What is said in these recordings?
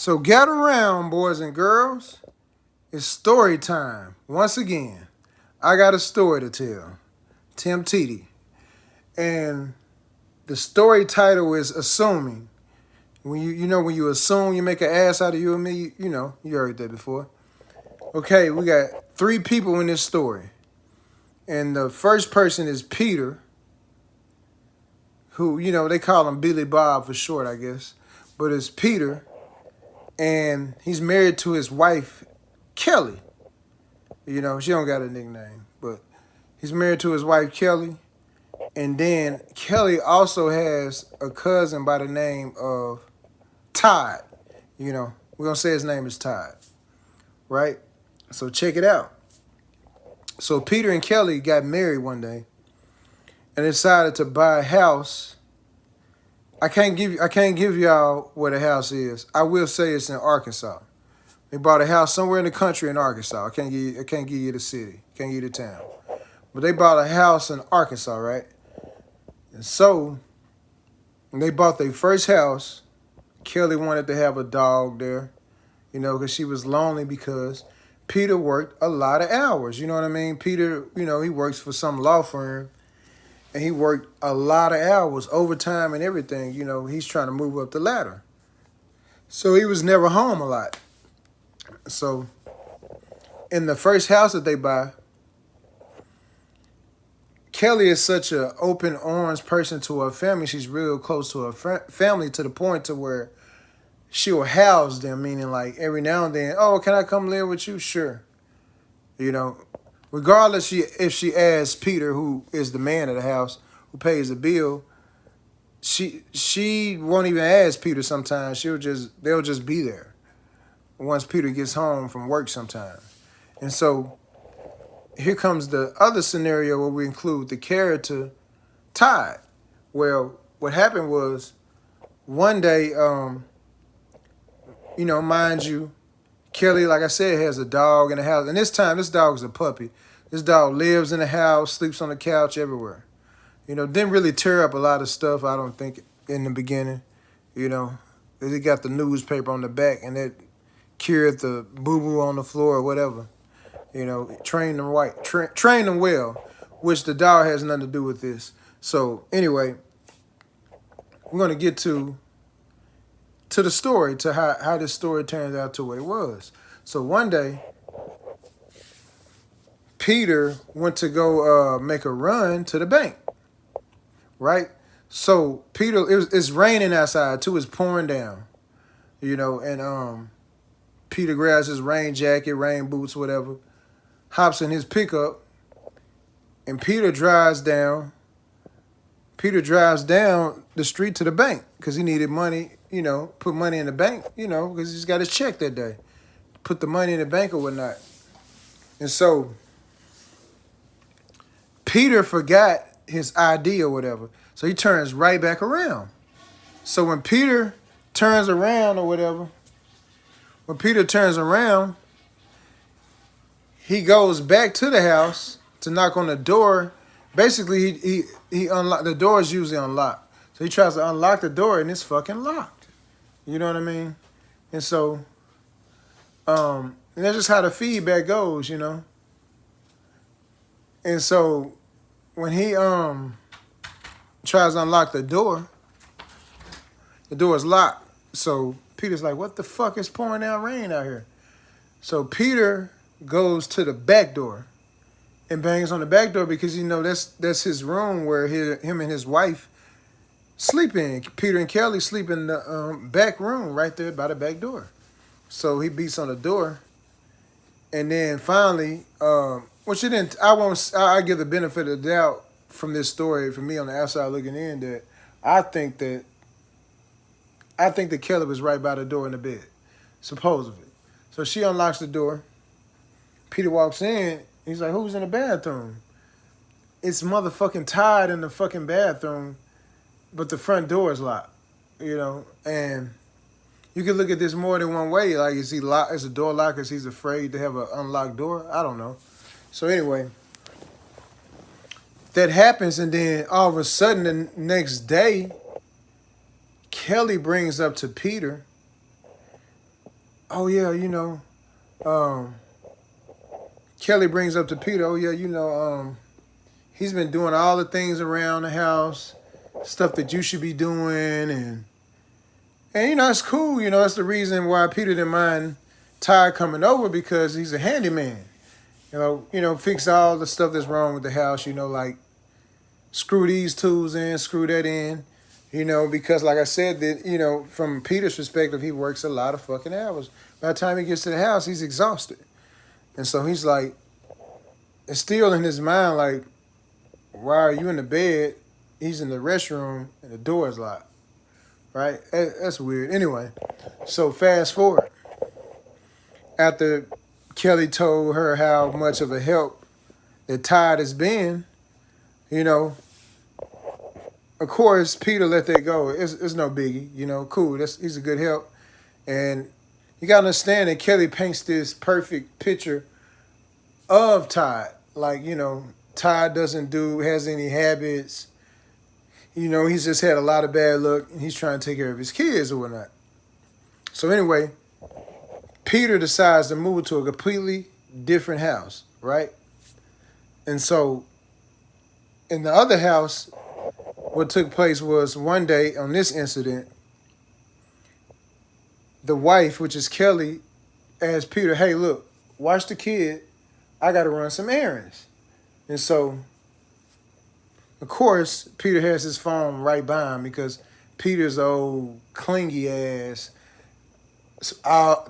So gather around, boys and girls. It's story time. Once again, I got a story to tell. Tim Titi. And the story title is Assuming. When when you assume you make an ass out of you and me, you heard that before. Okay, we got three people in this story. And the first person is Peter, who, they call him Billy Bob for short, I guess. But it's Peter, and he's married to his wife, Kelly. She don't got a nickname, but he's married to his wife, Kelly. And then Kelly also has a cousin by the name of Todd. We're going to say his name is Todd, right? So check it out. So Peter and Kelly got married one day and decided to buy a house. I can't give y'all where the house is. I will say it's in Arkansas. They bought a house somewhere in the country in Arkansas. I can't give you the city. Can't give you the town. But they bought a house in Arkansas, right? And so when they bought their first house, Kelly wanted to have a dog there, because she was lonely because Peter worked a lot of hours. You know what I mean? Peter, he works for some law firm, and he worked a lot of hours, overtime and everything. He's trying to move up the ladder. So he was never home a lot. So in the first house that they buy, Kelly is such an open arms person to her family. She's real close to her family to the point to where she'll house them, meaning like every now and then, oh, can I come live with you? Sure. Regardless if she asks Peter, who is the man of the house, who pays the bill, she won't even ask Peter sometimes. They'll just be there once Peter gets home from work sometimes. And so here comes the other scenario where we include the character Todd. Well, what happened was one day, mind you, Kelly, like I said, has a dog in the house. And this time, this dog is a puppy. This dog lives in the house, sleeps on the couch, everywhere. Didn't really tear up a lot of stuff, I don't think, in the beginning. They got the newspaper on the back, and it cured the boo-boo on the floor or whatever. Train them right, train them well, which the dog has nothing to do with this. So anyway, we're going to get to the story, to how this story turns out to what it was. So one day, Peter went to go make a run to the bank, right? So Peter, it's raining outside too. It's pouring down, and Peter grabs his rain jacket, rain boots, whatever, hops in his pickup, and Peter drives down the street to the bank because he needed money, put money in the bank, because he's got his check that day. Put the money in the bank or whatnot. And so Peter forgot his ID or whatever. So he turns right back around. So when Peter turns around or whatever, he goes back to the house to knock on the door. Basically, he unlocked the door is usually unlocked. So he tries to unlock the door and it's fucking locked. You know what I mean? And so, and that's just how the feedback goes, And so when he tries to unlock the door is locked. So Peter's like, what the fuck is pouring down rain out here? So Peter goes to the back door and bangs on the back door because that's his room where him and his wife sleep in. Peter and Kelly sleep in the back room right there by the back door. So he beats on the door, and then finally, which it didn't. I give the benefit of the doubt from this story, from me on the outside looking in, that I think that Kelly was right by the door in the bed, supposedly. So she unlocks the door. Peter walks in. He's like, who's in the bathroom? It's motherfucking Todd in the fucking bathroom, but the front door is locked, and you can look at this more than one way. Like, is he locked? Is the door locked because he's afraid to have an unlocked door? I don't know. So anyway, that happens, and then all of a sudden the next day, Kelly brings up to Peter oh yeah, um, Kelly brings up to Peter, oh yeah, he's been doing all the things around the house, stuff that you should be doing, and it's cool. That's the reason why Peter didn't mind Ty coming over because he's a handyman. Fix all the stuff that's wrong with the house. Like screw these tools in, screw that in. Because like I said, that from Peter's perspective, he works a lot of fucking hours. By the time he gets to the house, he's exhausted, and so he's like, it's still in his mind like, why are you in the bed? He's in the restroom and the door is locked. Right? That's weird. Anyway, so fast forward. After Kelly told her how much of a help that Todd has been, of course, Peter let that go. It's no biggie. Cool. He's a good help. And you got to understand that Kelly paints this perfect picture of Todd. Like, Todd has any habits. He's just had a lot of bad luck and he's trying to take care of his kids or whatnot. So anyway, Peter decides to move to a completely different house, right? And so in the other house, what took place was one day on this incident, the wife, which is Kelly, asked Peter, hey, look, watch the kid. I got to run some errands. And so, of course, Peter has his phone right by him because Peter's old clingy ass.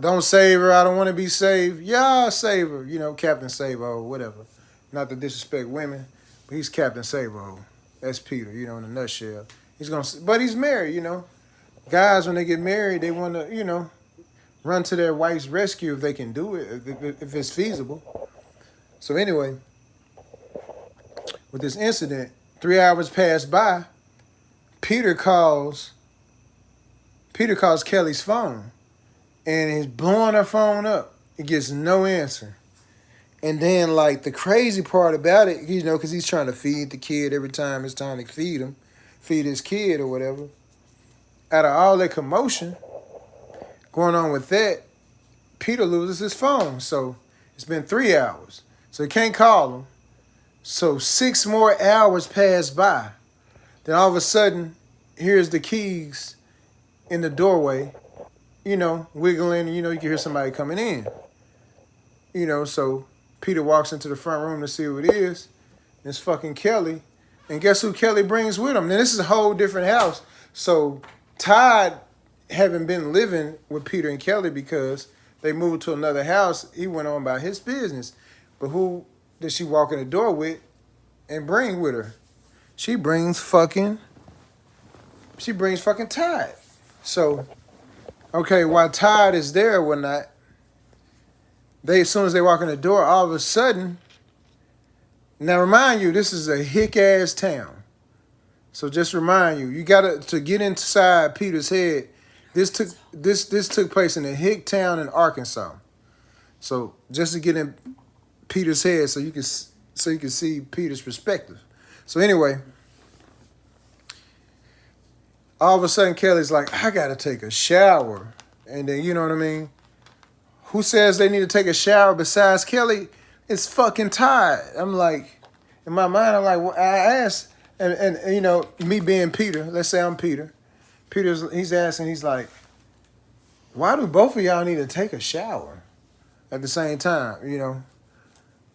Don't save her. I don't want to be saved. Yeah, I'll save her. Captain Save-O, whatever. Not to disrespect women, but he's Captain Save-O. That's Peter, in a nutshell. But he's married, Guys, when they get married, they want to, run to their wife's rescue if they can do it, if it's feasible. So anyway, with this incident, 3 hours pass by. Peter calls Kelly's phone, and he's blowing her phone up. It gets no answer. And then, like, the crazy part about it, because he's trying to feed the kid every time it's time to feed his kid or whatever. Out of all that commotion going on with that, Peter loses his phone. So it's been 3 hours. So he can't call him. So 6 more hours pass by. Then all of a sudden, here's the keys in the doorway, wiggling, you can hear somebody coming in. So Peter walks into the front room to see who it is. It's fucking Kelly. And guess who Kelly brings with him? Now, this is a whole different house. So Todd haven't been living with Peter and Kelly because they moved to another house. He went on about his business. But who did she walk in the door with and bring with her? She brings fucking Todd. So, okay, while Todd is there or whatnot, as soon as they walk in the door, all of a sudden, now remind you, this is a hick-ass town. So just remind you, you got to get inside Peter's head. This took place in a hick town in Arkansas. So just to get in Peter's head so you can see Peter's perspective. So anyway, all of a sudden Kelly's like, I got to take a shower. And then, you know what I mean? Who says they need to take a shower besides Kelly? It's fucking Todd. I'm like, in my mind, I'm like, well, I asked, and me being Peter, let's say I'm Peter. He's asking, he's like, why do both of y'all need to take a shower at the same time,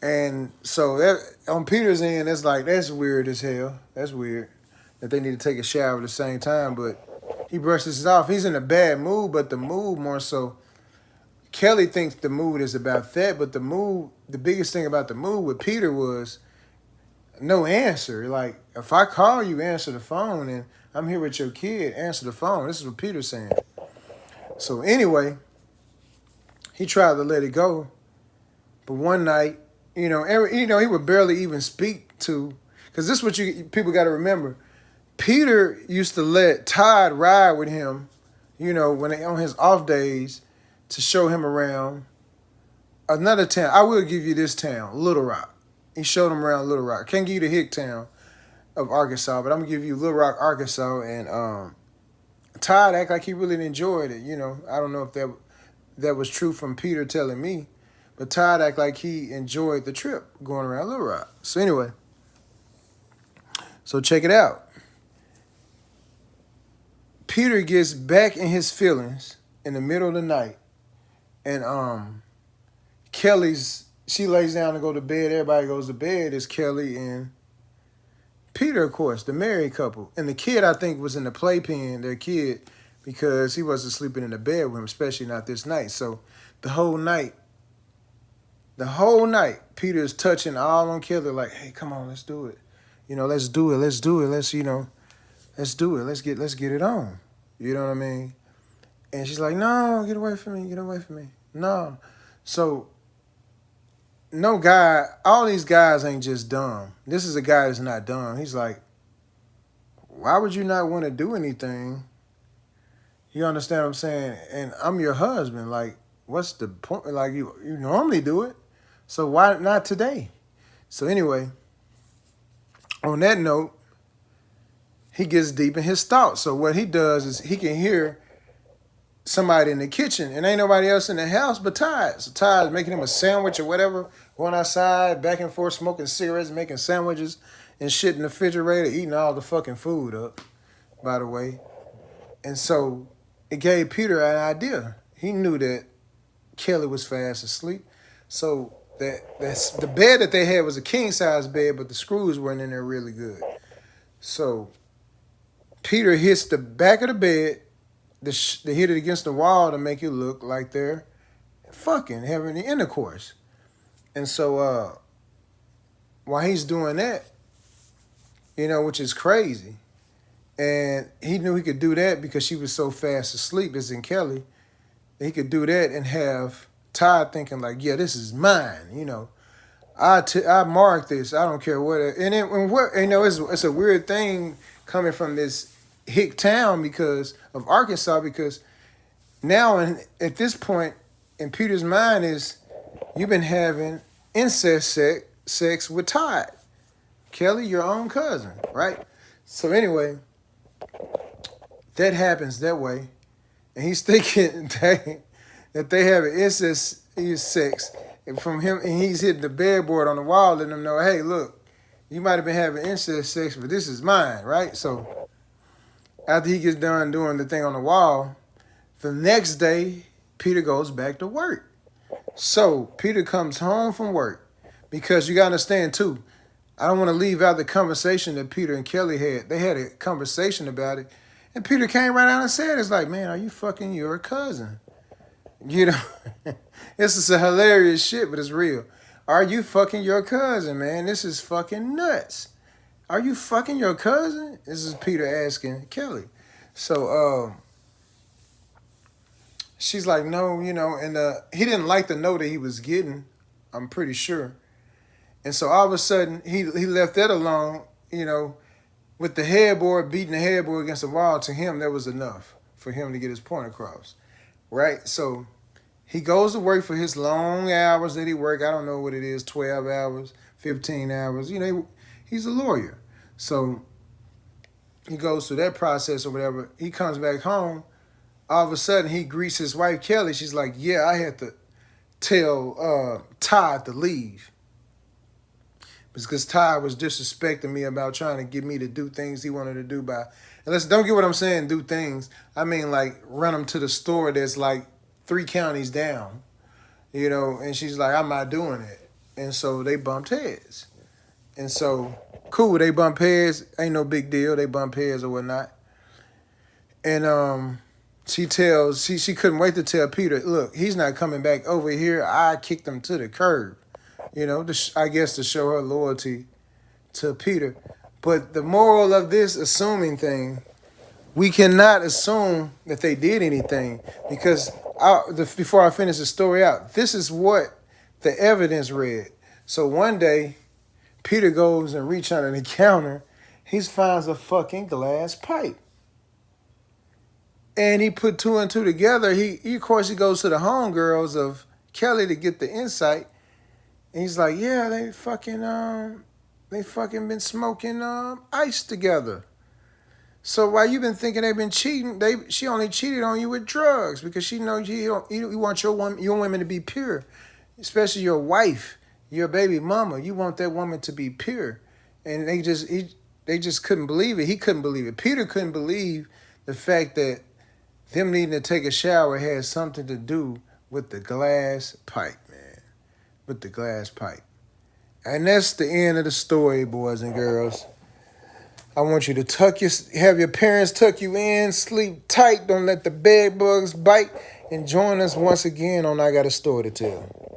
And so that, on Peter's end, that's weird as hell. That's weird that they need to take a shower at the same time, but he brushes it off. He's in a bad mood, but the mood more so, Kelly thinks the mood is about that, but the biggest thing about the mood with Peter was no answer. Like, if I call you, answer the phone, and I'm here with your kid, answer the phone. This is what Peter's saying. So anyway, he tried to let it go, but one night, he would barely even speak to, because this is what people got to remember. Peter used to let Todd ride with him, when they on his off days, to show him around another town. I will give you this town, Little Rock. He showed him around Little Rock. Can't give you the hick town of Arkansas, but I'm going to give you Little Rock, Arkansas. And Todd act like he really enjoyed it. I don't know if that was true from Peter telling me. But Todd act like he enjoyed the trip going around Little Rock. So anyway, so check it out. Peter gets back in his feelings in the middle of the night, and she lays down to go to bed. Everybody goes to bed. It's Kelly and Peter, of course, the married couple. And the kid, I think, was in the playpen, their kid, because he wasn't sleeping in the bed with him, especially not this night. So the whole night, Peter's touching all on Kelly, like, hey, come on, let's do it. Let's do it. Let's do it. Let's do it. Let's get it on. You know what I mean? And she's like, no, get away from me. Get away from me. No. So no guy, all these guys ain't just dumb. This is a guy that's not dumb. He's like, why would you not want to do anything? You understand what I'm saying? And I'm your husband. Like, what's the point? Like, you normally do it. So why not today? So anyway, on that note, he gets deep in his thoughts. So what he does is he can hear somebody in the kitchen, and ain't nobody else in the house but Todd. So Todd's making him a sandwich or whatever, going outside, back and forth, smoking cigarettes, making sandwiches and shit in the refrigerator, eating all the fucking food up, by the way. And so it gave Peter an idea. He knew that Kelly was fast asleep. So that's the bed that they had was a king-size bed, but the screws weren't in there really good. So Peter hits the back of the bed. They hit it against the wall to make it look like they're fucking having the intercourse. And so while he's doing that, which is crazy, and he knew he could do that because she was so fast asleep, as in Kelly, he could do that and have Todd thinking like, yeah, this is mine, I marked this, I don't care what. It's a weird thing coming from this hick town because of Arkansas, because now at this point in Peter's mind is you've been having incest sex with Todd, Kelly, your own cousin, right? So anyway, that happens that way, and he's thinking that they have an incest sex from him, and he's hitting the bedboard on the wall, letting them know, hey, look, you might have been having incest sex, but this is mine, right? So after he gets done doing the thing on the wall, the next day, Peter goes back to work. So Peter comes home from work, because you got to understand too, I don't want to leave out the conversation that Peter and Kelly had. They had a conversation about it, and Peter came right out and said, it's like, man, are you fucking your cousin? This is a hilarious shit, but it's real. Are you fucking your cousin, man? This is fucking nuts. Are you fucking your cousin? This is Peter asking Kelly. So she's like, no, and he didn't like the note that he was getting, I'm pretty sure. And so all of a sudden, he left that alone, with the headboard, beating the headboard against the wall. To him, that was enough for him to get his point across, right? So he goes to work for his long hours that he work. I don't know what it is, 12 hours, 15 hours. He's a lawyer. So he goes through that process or whatever. He comes back home. All of a sudden, he greets his wife, Kelly. She's like, yeah, I had to tell Todd to leave, because Todd was disrespecting me about trying to get me to do things he wanted to do by, and don't get what I'm saying, do things. I mean, like, run him to the store that's like 3 counties down, and she's like, I'm not doing it. And so they bumped heads. And so, cool, they bump heads, ain't no big deal, they bump heads or whatnot. And she couldn't wait to tell Peter, look, he's not coming back over here. I kicked him to the curb, I guess to show her loyalty to Peter. But the moral of this assuming thing, we cannot assume that they did anything, because before I finish the story out, this is what the evidence read. So one day, Peter goes and reaches under the counter. He finds a fucking glass pipe. And he put 2 and 2 together. Of course, he goes to the homegirls of Kelly to get the insight. And he's like, yeah, they fucking been smoking ice together. So while you've been thinking they've been cheating, she only cheated on you with drugs because she knows you want your women to be pure, especially your wife, your baby mama. You want that woman to be pure, and they just couldn't believe it. He couldn't believe it. Peter couldn't believe the fact that them needing to take a shower had something to do with the glass pipe, man. With the glass pipe. And that's the end of the story, boys and girls. I want you to have your parents tuck you in, sleep tight, don't let the bed bugs bite, and join us once again on I Got a Story to Tell.